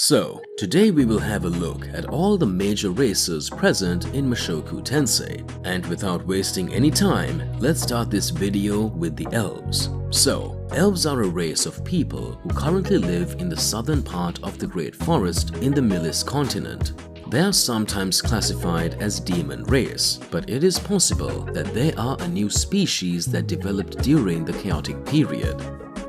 So, today we will have a look at all the major races present in Mushoku Tensei. And without wasting any time, let's start this video with the Elves. So, Elves are a race of people who currently live in the southern part of the Great Forest in the Murs continent. They are sometimes classified as demon race, but it is possible that they are a new species that developed during the chaotic period.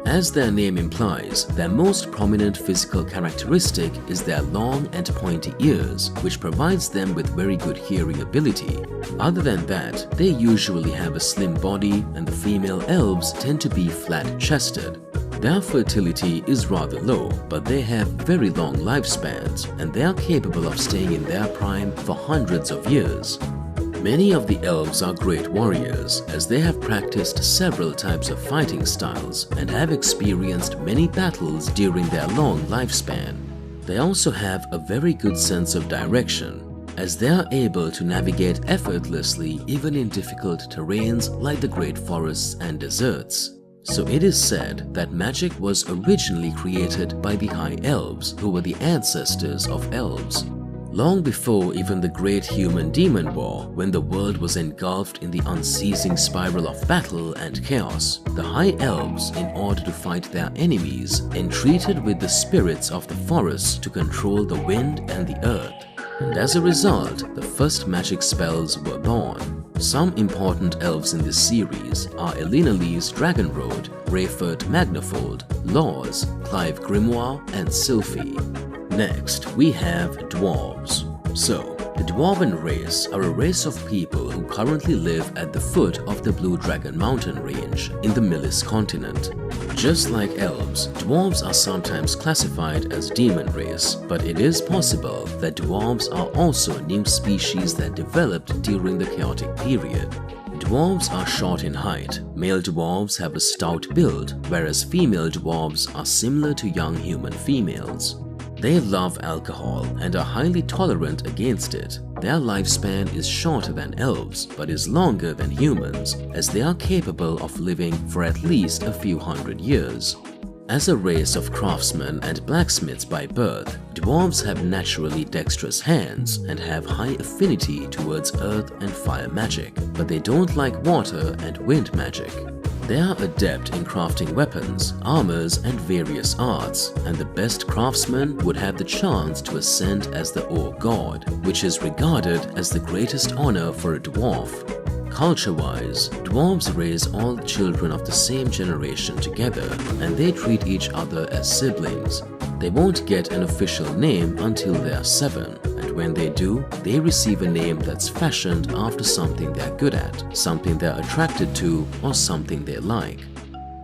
As their name implies, their most prominent physical characteristic is their long and pointy ears, which provides them with very good hearing ability. Other than that, they usually have a slim body, and the female elves tend to be flat-chested. Their fertility is rather low, but they have very long lifespans, and they are capable of staying in their prime for hundreds of years. Many of the elves are great warriors, as they have practiced several types of fighting styles and have experienced many battles during their long lifespan. They also have a very good sense of direction, as they are able to navigate effortlessly even in difficult terrains like the great forests and deserts. So it is said that magic was originally created by the High Elves, who were the ancestors of elves. Long before even the Great Human-Demon War, when the world was engulfed in the unceasing spiral of battle and chaos, the High Elves, in order to fight their enemies, entreated with the spirits of the forest to control the wind and the earth. And as a result, the first magic spells were born. Some important elves in this series are Elinalee's Dragonroad, Rayford Magnafold, Laws, Clive Grimoire, and Sylphie. Next, we have Dwarves. So, the Dwarven race are a race of people who currently live at the foot of the Blue Dragon mountain range in the Murs continent. Just like elves, dwarves are sometimes classified as demon race, but it is possible that dwarves are also a new species that developed during the chaotic period. Dwarves are short in height. Male dwarves have a stout build, whereas female dwarves are similar to young human females. They love alcohol and are highly tolerant against it. Their lifespan is shorter than elves, but is longer than humans, as they are capable of living for at least a few hundred years. As a race of craftsmen and blacksmiths by birth, dwarves have naturally dexterous hands and have high affinity towards earth and fire magic, but they don't like water and wind magic. They are adept in crafting weapons, armors, and various arts, and the best craftsman would have the chance to ascend as the Ore God, which is regarded as the greatest honor for a dwarf. Culture-wise, dwarves raise all children of the same generation together, and they treat each other as siblings. They won't get an official name until they are 7, and when they do, they receive a name that's fashioned after something they're good at, something they're attracted to, or something they like.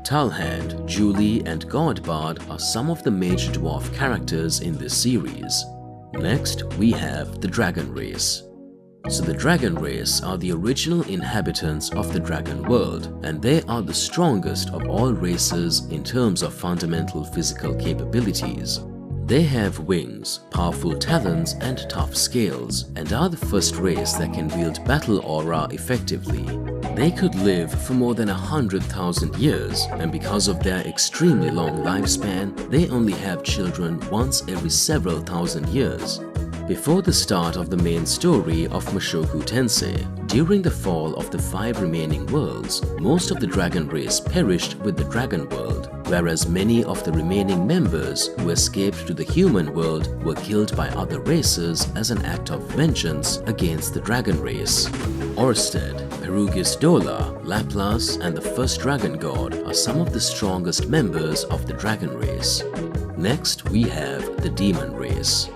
Talhand, Julie, and Godbard are some of the major dwarf characters in this series. Next, we have the Dragon Race. So the Dragon Race are the original inhabitants of the Dragon World, and they are the strongest of all races in terms of fundamental physical capabilities. They have wings, powerful talons, and tough scales, and are the first race that can wield battle aura effectively. They could live for more than 100,000 years, and because of their extremely long lifespan, they only have children once every several thousand years. Before the start of the main story of Mushoku Tensei, during the fall of the 5 remaining worlds, most of the dragon race perished with the dragon world, whereas many of the remaining members who escaped to the human world were killed by other races as an act of vengeance against the dragon race. Orsted, Perugis Dola, Laplace, and the first dragon god are some of the strongest members of the dragon race. Next, we have the demon race.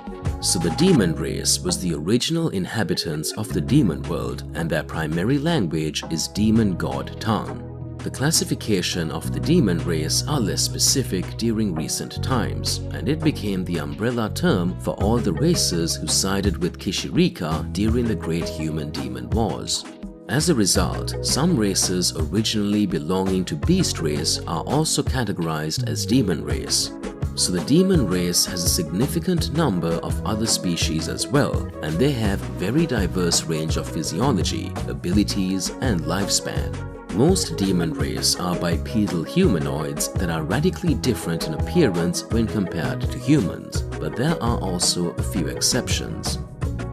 So the demon race was the original inhabitants of the demon world, and their primary language is demon god tongue. The classification of the demon race are less specific during recent times, and it became the umbrella term for all the races who sided with Kishirika during the Great Human-Demon Wars. As a result, some races originally belonging to beast race are also categorized as demon race. So the demon race has a significant number of other species as well, and they have a very diverse range of physiology, abilities, and lifespan. Most demon race are bipedal humanoids that are radically different in appearance when compared to humans. but there are also a few exceptions.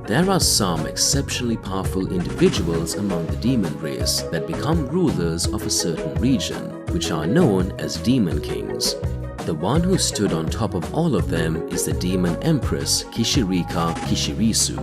There are some exceptionally powerful individuals among the demon race that become rulers of a certain region, which are known as demon kings. The one who stood on top of all of them is the demon empress Kishirika Kishirisu.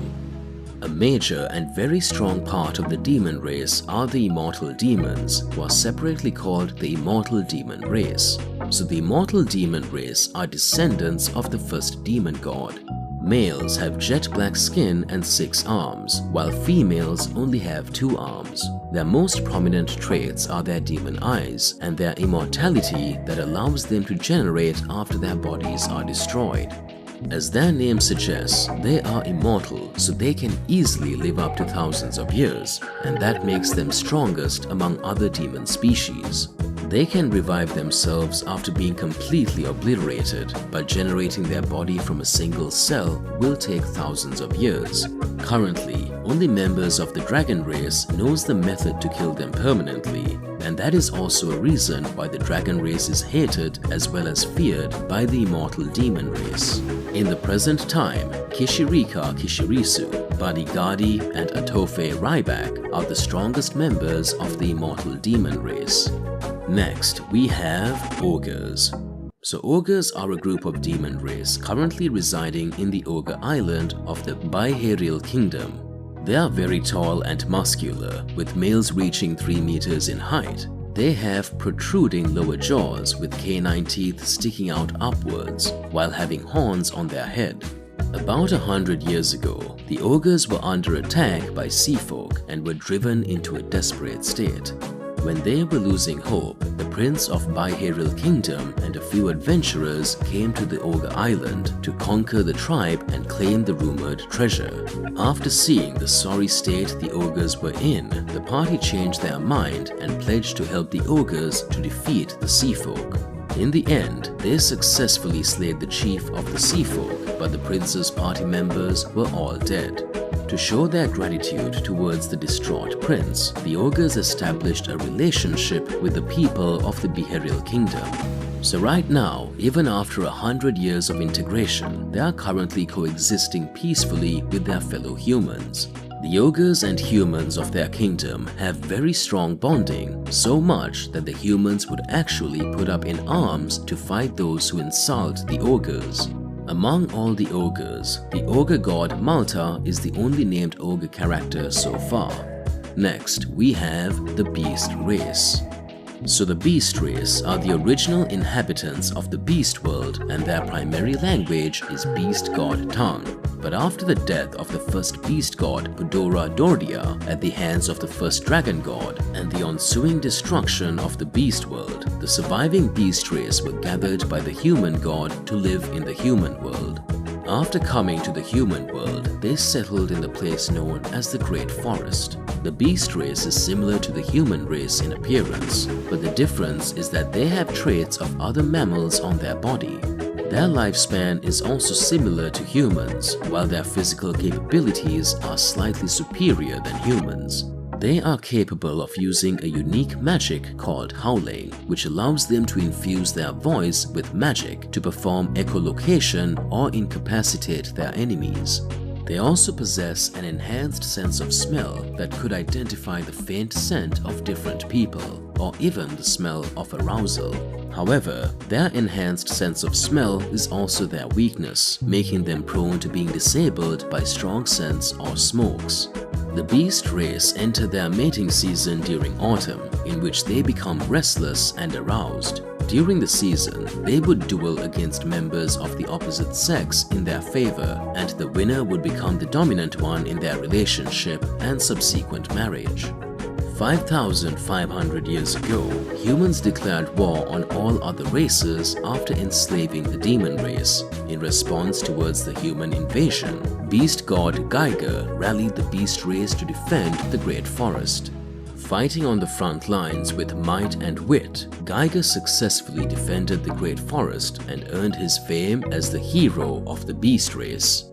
A major and very strong part of the demon race are the immortal demons, who are separately called the immortal demon race. So the immortal demon race are descendants of the first demon god. Males have jet black skin and 6 arms, while females only have 2 arms. Their most prominent traits are their demon eyes and their immortality that allows them to generate after their bodies are destroyed. As their name suggests, they are immortal, so they can easily live up to thousands of years, and that makes them strongest among other demon species. They can revive themselves after being completely obliterated, but generating their body from a single cell will take thousands of years. Currently, only members of the dragon race knows the method to kill them permanently, and that is also a reason why the dragon race is hated as well as feared by the immortal demon race. In the present time, Kishirika Kishirisu, Badigadi, and Atofe Ryback are the strongest members of the immortal demon race. Next, we have Ogres. So Ogres are a group of demon race currently residing in the Ogre Island of the Biharial Kingdom. They are very tall and muscular, with males reaching 3 meters in height. They have protruding lower jaws with canine teeth sticking out upwards, while having horns on their head. About 100 years ago, the ogres were under attack by sea folk and were driven into a desperate state. When they were losing hope, the Prince of Biharial Kingdom and a few adventurers came to the Ogre Island to conquer the tribe and claim the rumored treasure. After seeing the sorry state the ogres were in, the party changed their mind and pledged to help the ogres to defeat the sea folk. In the end, they successfully slayed the chief of the sea folk, but the prince's party members were all dead. To show their gratitude towards the distraught prince, the ogres established a relationship with the people of the Biharial Kingdom. So right now, even after 100 years of integration, they are currently coexisting peacefully with their fellow humans. The ogres and humans of their kingdom have very strong bonding, so much that the humans would actually put up in arms to fight those who insult the ogres. Among all the ogres, the ogre god Malta is the only named ogre character so far. Next, we have the Beast Race. So the Beast Race are the original inhabitants of the Beast World, and their primary language is Beast God tongue. But after the death of the first Beast God Pudora Dordia at the hands of the first Dragon God and the ensuing destruction of the Beast World, the surviving Beast Race were gathered by the Human God to live in the Human World. After coming to the Human World, they settled in the place known as the Great Forest. The Beast Race is similar to the human race in appearance, but the difference is that they have traits of other mammals on their body. Their lifespan is also similar to humans, while their physical capabilities are slightly superior than humans. They are capable of using a unique magic called howling, which allows them to infuse their voice with magic to perform echolocation or incapacitate their enemies. They also possess an enhanced sense of smell that could identify the faint scent of different people, or even the smell of arousal. However, their enhanced sense of smell is also their weakness, making them prone to being disabled by strong scents or smokes. The Beast Race enter their mating season during autumn, in which they become restless and aroused. During the season, they would duel against members of the opposite sex in their favor, and the winner would become the dominant one in their relationship and subsequent marriage. 5,500 years ago, humans declared war on all other races after enslaving the demon race. In response towards the human invasion, beast god Geiger rallied the beast race to defend the Great Forest. Fighting on the front lines with might and wit, Geiger successfully defended the Great Forest and earned his fame as the hero of the beast race.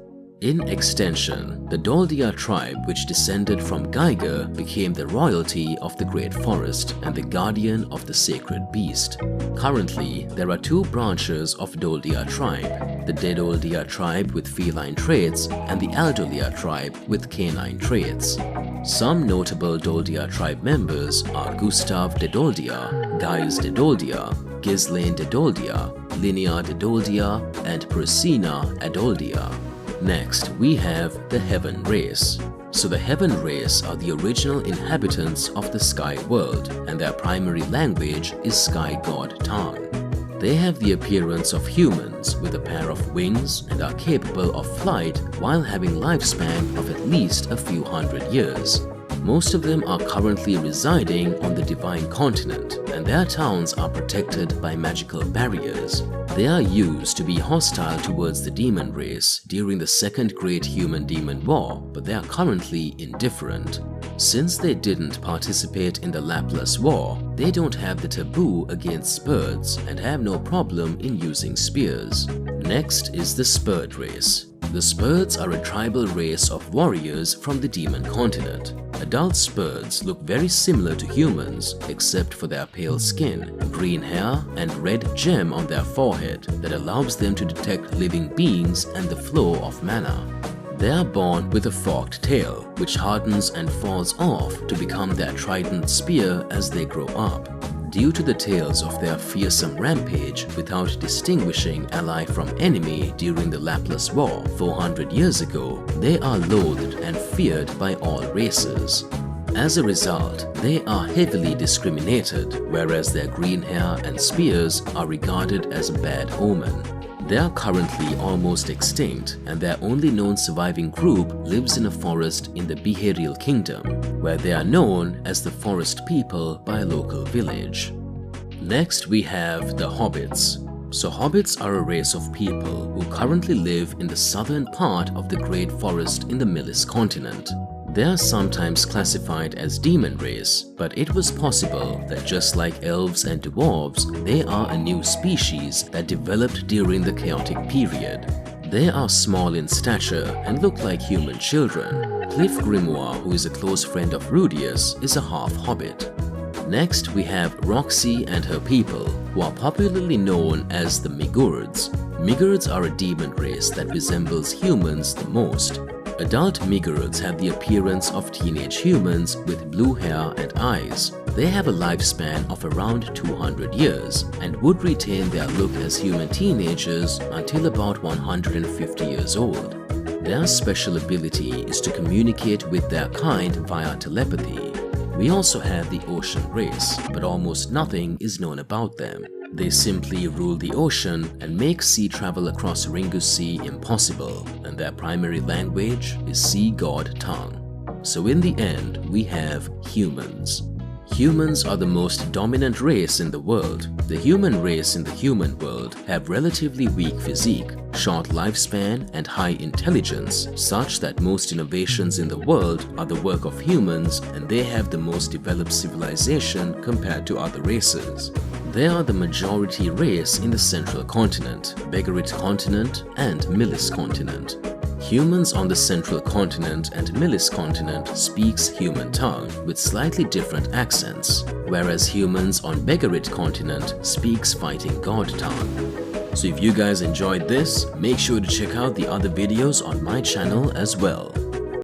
In extension, the Doldia tribe, which descended from Geiger, became the royalty of the Great Forest and the guardian of the sacred beast. Currently, there are two branches of Doldia tribe, the Dedoldia tribe with feline traits and the Aldolia tribe with canine traits. Some notable Doldia tribe members are Gustav Dedoldia, Gaius Dedoldia, Ghislaine Dedoldia, Linnea Dedoldia, and Persina Adoldia. Next, we have the Heaven Race. So the Heaven Race are the original inhabitants of the Sky World, and their primary language is Sky God Tang. They have the appearance of humans with a pair of wings and are capable of flight while having lifespan of at least a few hundred years. Most of them are currently residing on the Divine Continent, and their towns are protected by magical barriers. They are used to be hostile towards the demon race during the Second Great Human-Demon War, but they are currently indifferent. Since they didn't participate in the Laplace War, they don't have the taboo against spurs and have no problem in using spears. Next is the Spur Race. The Spurs are a tribal race of warriors from the Demon Continent. Adult Spurs look very similar to humans except for their pale skin, green hair, and red gem on their forehead that allows them to detect living beings and the flow of mana. They are born with a forked tail, which hardens and falls off to become their trident spear as they grow up. Due to the tales of their fearsome rampage without distinguishing ally from enemy during the Laplace War 400 years ago, they are loathed and feared by all races. As a result, they are heavily discriminated, whereas their green hair and spears are regarded as a bad omen. They are currently almost extinct, and their only known surviving group lives in a forest in the Behavioral Kingdom, where they are known as the Forest People by a local village. Next, we have the Hobbits. So Hobbits are a race of people who currently live in the southern part of the Great Forest in the Millis continent. They are sometimes classified as demon race, but it was possible that just like elves and dwarves, they are a new species that developed during the chaotic period. They are small in stature and look like human children. Cliff Grimoire, who is a close friend of Rudius, is a half-hobbit. Next, we have Roxy and her people, who are popularly known as the Migurds. Migurds are a demon race that resembles humans the most. Adult Migurds have the appearance of teenage humans with blue hair and eyes. They have a lifespan of around 200 years and would retain their look as human teenagers until about 150 years old. Their special ability is to communicate with their kind via telepathy. We also have the Ocean Race, but almost nothing is known about them. They simply rule the ocean and make sea travel across Ringu Sea impossible, and their primary language is Sea God Tang. So in the end, we have humans. Humans are the most dominant race in the world. The human race in the human world have relatively weak physique, short lifespan, and high intelligence, such that most innovations in the world are the work of humans, and they have the most developed civilization compared to other races. They are the majority race in the Central Continent, Begarit Continent, and Millis Continent. Humans on the Central Continent and Millis Continent speaks human tongue with slightly different accents, whereas humans on Begarit Continent speaks fighting god tongue. So if you guys enjoyed this, make sure to check out the other videos on my channel as well.